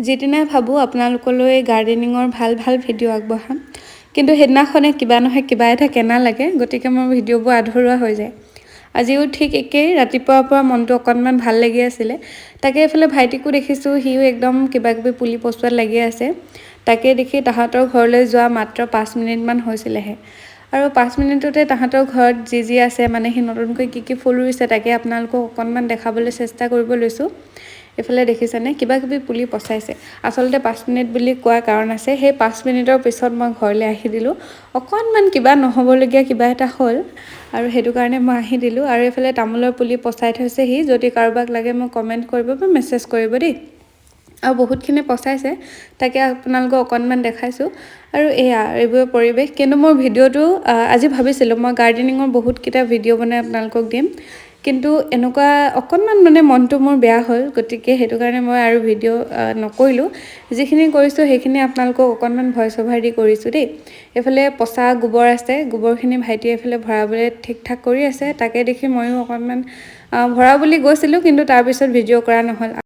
যেদিনাই ভাবোঁ আপোনালোকলৈ গাৰ্ডেনিঙৰ ভাল ভাল ভিডিঅ' আগবঢ়াম, কিন্তু সেইদিনাখনে কিবা নহয় কিবা এটা কেনা লাগে, গতিকে মোৰ ভিডিঅ'বোৰ আধৰুৱা হৈ যায়। আজিও ঠিক একেই, ৰাতিপুৱাৰ পৰা মনটো অকণমান ভাল লাগি আছিলে। তাকে এইফালে ভাইটিকো দেখিছোঁ, সিও একদম কিবাকিবি পুলি পচোৱাত লাগি আছে। তাকে দেখি তাহাঁতৰ ঘৰলৈ যোৱা মাত্ৰ 5 মিনিটমান হৈছিলেহে। আৰু 5 মিনিটতে তাহাঁতৰ ঘৰত যি যি আছে, মানে সি নতুনকৈ কি ফুল ৰুইছে তাকে আপোনালোকক অকণমান দেখাবলৈ চেষ্টা কৰিব লৈছোঁ। এইফালে দেখিছেনে কিবাকিবি পুলি পচাইছে। আচলতে 5 মিনিট বুলি কোৱাৰ কাৰণ আছে, সেই 5 মিনিটৰ পিছত মই ঘৰলৈ আহি দিলোঁ। অকণমান কিবা নহ'বলগীয়া কিবা এটা হ'ল আৰু সেইটো কাৰণে মই আহি দিলোঁ। আৰু এইফালে তামোলৰ পুলি পচাই থৈছেহি, যদি কাৰোবাক লাগে মোক কমেণ্ট কৰিব বা মেছেজ কৰিব দেই। আৰু বহুতখিনি পচাইছে, তাকে আপোনালোকক অকণমান দেখাইছোঁ। আৰু এইবোৰৰ পৰিৱেশ। কিন্তু মোৰ ভিডিঅ'টো আজি ভাবিছিলোঁ মই গাৰ্ডেনিঙৰ বহুতকেইটা ভিডিঅ' বনাই আপোনালোকক দিম, কিন্তু এনেকুৱা অকণমান মানে মনটো মোৰ বেয়া হ'ল, গতিকে সেইটো কাৰণে মই আৰু ভিডিঅ' নকৰিলোঁ। যিখিনি কৰিছোঁ সেইখিনি আপোনালোকক অকণমান ভইচ অভাৰ দি কৰিছোঁ দেই। এইফালে পচা গোবৰ আছে, গোবৰখিনি ভাইটিয়ে এইফালে ভৰাবলৈ ঠিক ঠাক কৰি আছে। তাকে দেখি ময়ো অকণমান ভৰাওঁ বুলি গৈছিলোঁ, কিন্তু তাৰপিছত ভিডিঅ' কৰা নহ'ল।